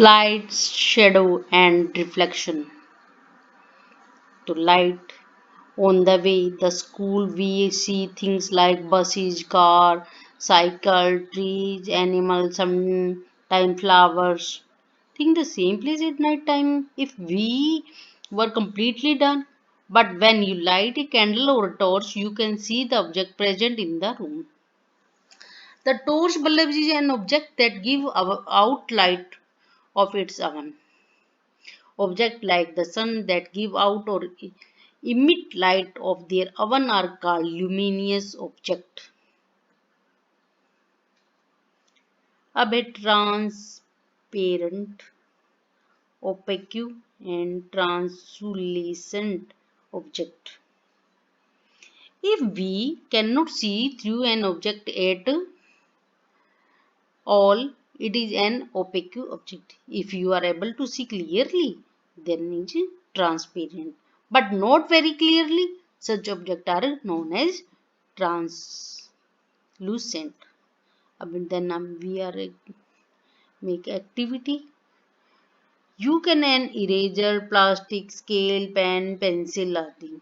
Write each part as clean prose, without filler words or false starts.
Light, shadow, and reflection. To light on the way, the school we see things like buses, car, cycle, trees, animals, sometimes flowers. Think the same place at night time if we were completely done. But when you light a candle or a torch, you can see the object present in the room. The torch bulb is an object that give out light of its own. Objects like the sun that give out or emit light of their own are called luminous objects. A bit transparent, opaque, and translucent object. If we cannot see through an object at all, it is an opaque object. If you are able to see clearly, then it is transparent. But not very clearly, such objects are known as translucent. Then we are make activity. You can an eraser, plastic, scale, pen, pencil, आदि.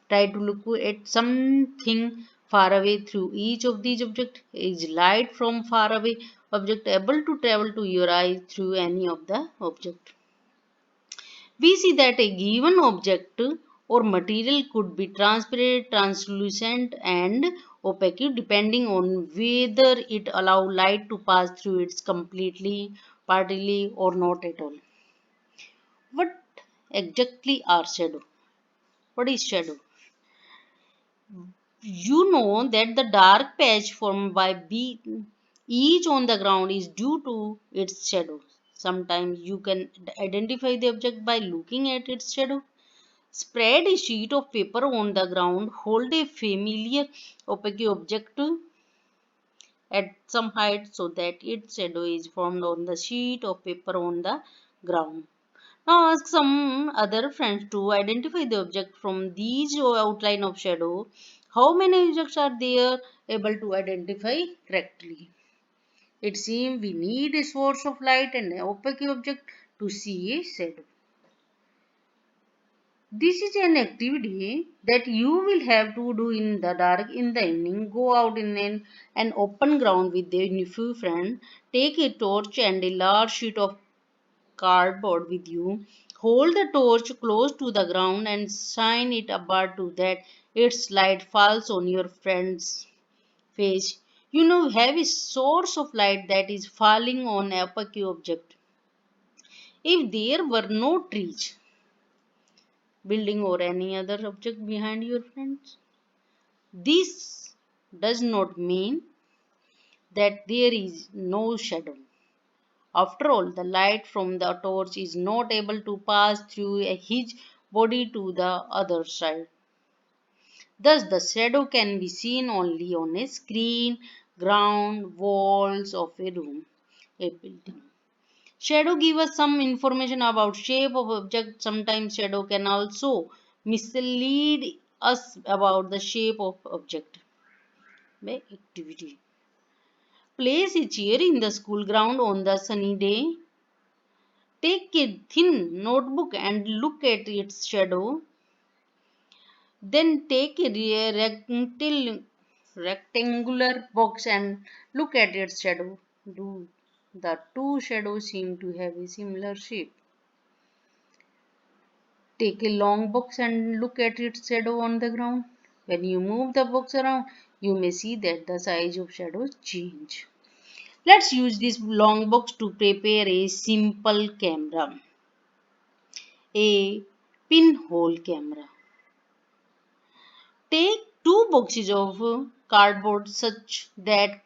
Try to look at something far away through each of these objects. Is light from far away object able to travel to your eye through any of the object? We see that a given object or material could be transparent, translucent, and opaque depending on whether it allow light to pass through it completely, partly, or not at all. What exactly are shadow? What is shadow? You know that the dark patch formed by each on the ground is due to its shadow. Sometimes you can identify the object by looking at its shadow. Spread a sheet of paper on the ground. Hold a familiar opaque object at some height so that its shadow is formed on the sheet of paper on the ground. Now ask some other friends to identify the object from these outline of shadow. How many objects are there able to identify correctly? It seems we need a source of light and an opaque object to see a shadow. This is an activity that you will have to do in the dark in the evening. Go out in an open ground with a few friends. Take a torch and a large sheet of cardboard with you. Hold the torch close to the ground and shine it upward to that its light falls on your friend's face. You now have a source of light that is falling on a opaque object. If there were no trees, building, or any other object behind your friends, this does not mean that there is no shadow. After all, the light from the torch is not able to pass through his body to the other side. Thus, the shadow can be seen only on a screen, ground, walls of a room, a building. Shadow give us some information about shape of object. Sometimes shadow can also mislead us about the shape of object. By activity. Place a chair in the school ground on the sunny day. Take a thin notebook and look at its shadow. Then take a rectangular box and look at its shadow. Do the two shadows seem to have a similar shape? Take a long box and look at its shadow on the ground. When you move the box around, you may see that the size of shadows change. Let's use this long box to prepare a simple camera, a pinhole camera. Take two boxes of cardboard such that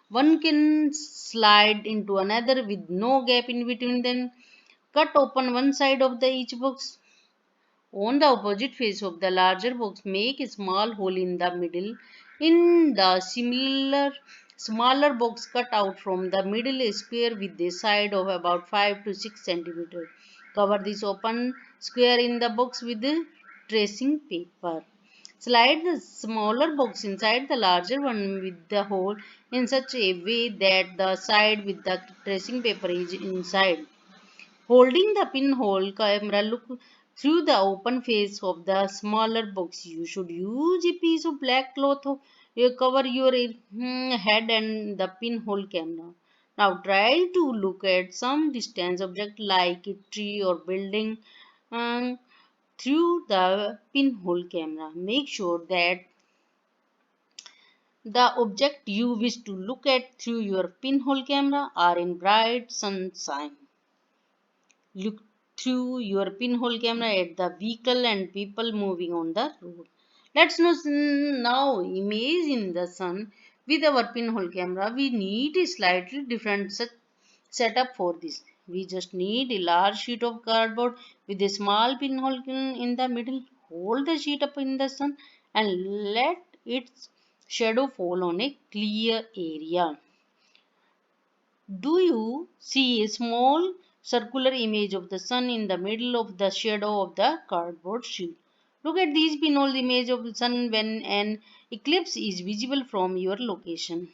one can slide into another with no gap in between them. Cut open one side of each box. On the opposite face of the larger box, make a small hole in the middle. In the smaller box, cut out from the middle a square with a side of about 5 to 6 centimeters. Cover this open square in the box with tracing paper. Slide the smaller box inside the larger one with the hole in such a way that the side with the tracing paper is inside. Holding the pinhole camera, look through the open face of the smaller box. You should use a piece of black cloth to cover your head and the pinhole camera. Now try to look at some distance object like a tree or building um, through the pinhole camera. Make sure that the object you wish to look at through your pinhole camera are in bright sunshine. Look through your pinhole camera at the vehicle and people moving on the road. Let's now image in the sun with our pinhole camera. We need a slightly different setup for this. We just need a large sheet of cardboard with a small pinhole in the middle. Hold the sheet up in the sun and let its shadow fall on a clear area. Do you see a small circular image of the sun in the middle of the shadow of the cardboard sheet? Look at these pinhole image of the sun when an eclipse is visible from your location.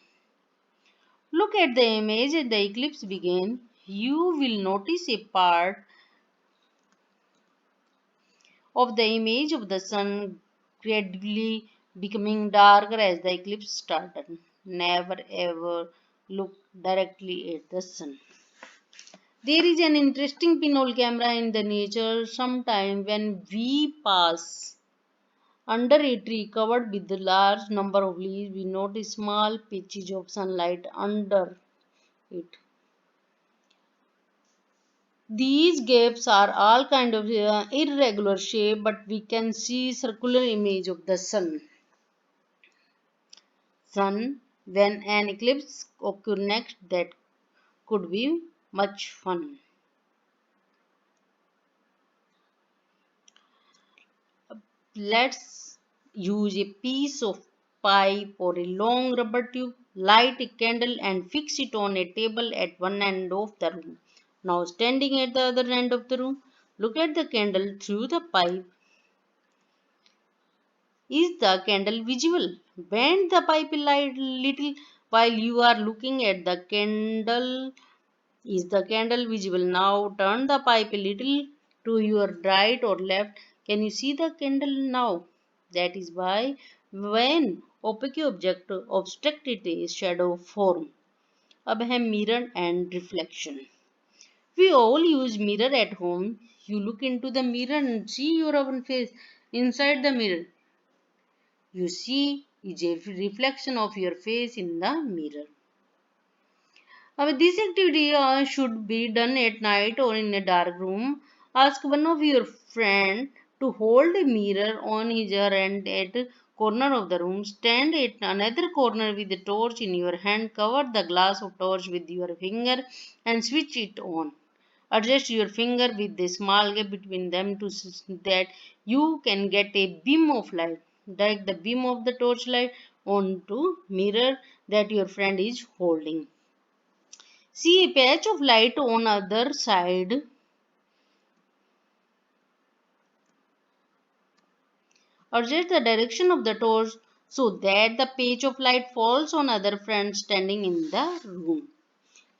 Look at the image as the eclipse begins. You will notice a part of the image of the sun gradually becoming darker as the eclipse started. Never ever look directly at the sun. There is an interesting pinhole camera in the nature. Sometime when we pass under a tree covered with a large number of leaves, we notice small patches of sunlight under it. These gaps are all kind of irregular shape, but we can see circular image of the sun when an eclipse occur next. That could be much fun. Let's use a piece of pipe or a long rubber tube, light a candle and fix it on a table at one end of the room. Now standing at the other end of the room, look at the candle through the pipe. Is the candle visible? Bend the pipe a little while you are looking at the candle. Is the candle visible? Now turn the pipe a little to your right or left. Can you see the candle now? That is why when opaque object obstruct it is shadow form. अब है mirror and reflection. We all use mirror at home. You look into the mirror and see your own face inside the mirror. You see is a reflection of your face in the mirror. This activity should be done at night or in a dark room. Ask one of your friend to hold a mirror on his or her at corner of the room. Stand at another corner with a torch in your hand. Cover the glass of torch with your finger and switch it on. Adjust your finger with a small gap between them to that you can get a beam of light. Direct the beam of the torchlight onto mirror that your friend is holding. See a patch of light on other side. Adjust the direction of the torch so that the patch of light falls on other friends standing in the room.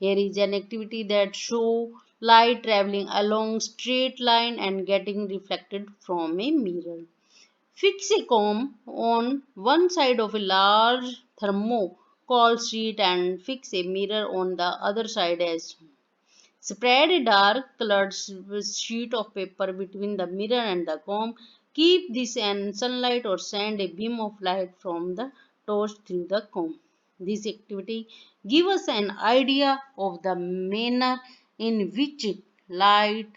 Here is an activity that show light traveling along straight line and getting reflected from a mirror. Fix a comb on one side of a large thermocol sheet and fix a mirror on the other side as spread a dark colored sheet of paper between the mirror and the comb. Keep this in sunlight or send a beam of light from the torch through the comb. This activity gives us an idea of the manner in which light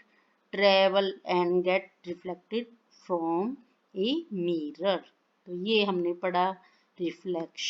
travel and get reflected from a mirror. तो ये हमने पढ़ा reflection.